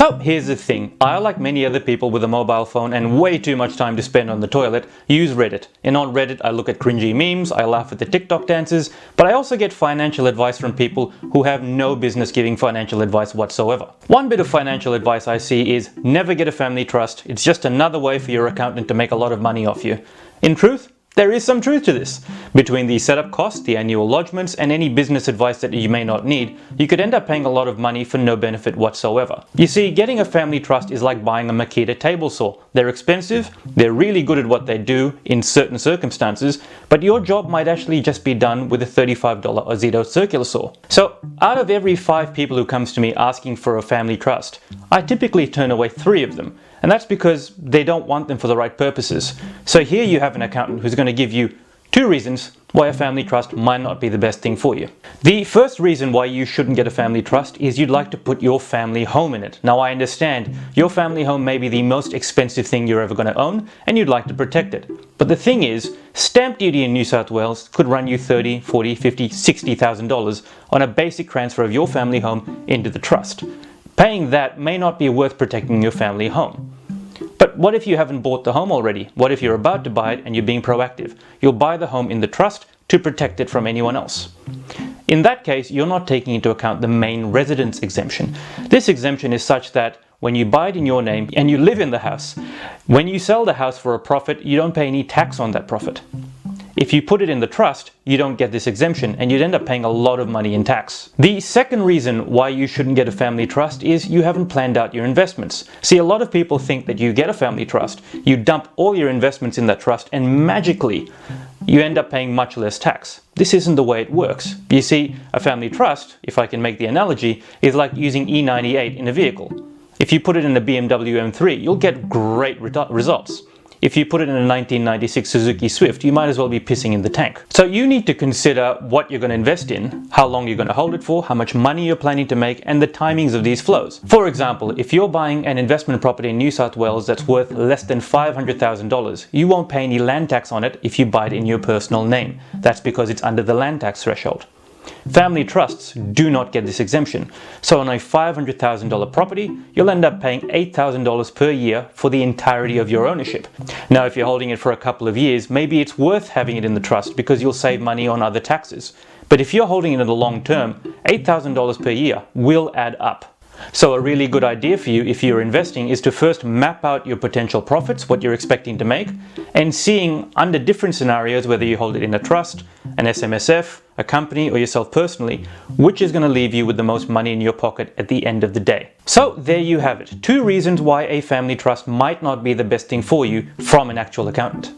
So here's the thing, I, like many other people with a mobile phone and way too much time to spend on the toilet, use Reddit. And on Reddit I look at cringy memes, I laugh at the TikTok dances, but I also get financial advice from people who have no business giving financial advice whatsoever. One bit of financial advice I see is never get a family trust, it's just another way for your accountant to make a lot of money off you. In truth, there is some truth to this. Between the setup costs, the annual lodgements, and any business advice that you may not need, you could end up paying a lot of money for no benefit whatsoever. You see, getting a family trust is like buying a Makita table saw. They're expensive, they're really good at what they do in certain circumstances, but your job might actually just be done with a $35 Ozito circular saw. So, out of every 5 people who comes to me asking for a family trust, I typically turn away 3 of them. And that's because they don't want them for the right purposes. So here you have an accountant who's going to give you 2 reasons why a family trust might not be the best thing for you. The first reason why you shouldn't get a family trust is you'd like to put your family home in it. Now I understand, your family home may be the most expensive thing you're ever going to own and you'd like to protect it. But the thing is, stamp duty in New South Wales could run you $30,000, $40,000, $50,000, $60,000 on a basic transfer of your family home into the trust. Paying that may not be worth protecting your family home. But what if you haven't bought the home already? What if you're about to buy it and you're being proactive? You'll buy the home in the trust to protect it from anyone else. In that case, you're not taking into account the main residence exemption. This exemption is such that when you buy it in your name and you live in the house, when you sell the house for a profit, you don't pay any tax on that profit. If you put it in the trust, you don't get this exemption and you'd end up paying a lot of money in tax. The second reason why you shouldn't get a family trust is you haven't planned out your investments. See, a lot of people think that you get a family trust, you dump all your investments in that trust and magically you end up paying much less tax. This isn't the way it works. You see, a family trust, if I can make the analogy, is like using E98 in a vehicle. If you put it in a BMW M3, you'll get great results. If you put it in a 1996 Suzuki Swift, you might as well be pissing in the tank. So you need to consider what you're going to invest in, how long you're going to hold it for, how much money you're planning to make, and the timings of these flows. For example, if you're buying an investment property in New South Wales that's worth less than $500,000, you won't pay any land tax on it if you buy it in your personal name. That's because it's under the land tax threshold. Family trusts do not get this exemption, so on a $500,000 property, you'll end up paying $8,000 per year for the entirety of your ownership. Now, if you're holding it for a couple of years, maybe it's worth having it in the trust because you'll save money on other taxes. But if you're holding it in the long term, $8,000 per year will add up. So a really good idea for you if you're investing is to first map out your potential profits, what you're expecting to make, and seeing under different scenarios, whether you hold it in a trust, an SMSF, a company, or yourself personally, which is going to leave you with the most money in your pocket at the end of the day. So there you have it, 2 reasons why a family trust might not be the best thing for you from an actual accountant.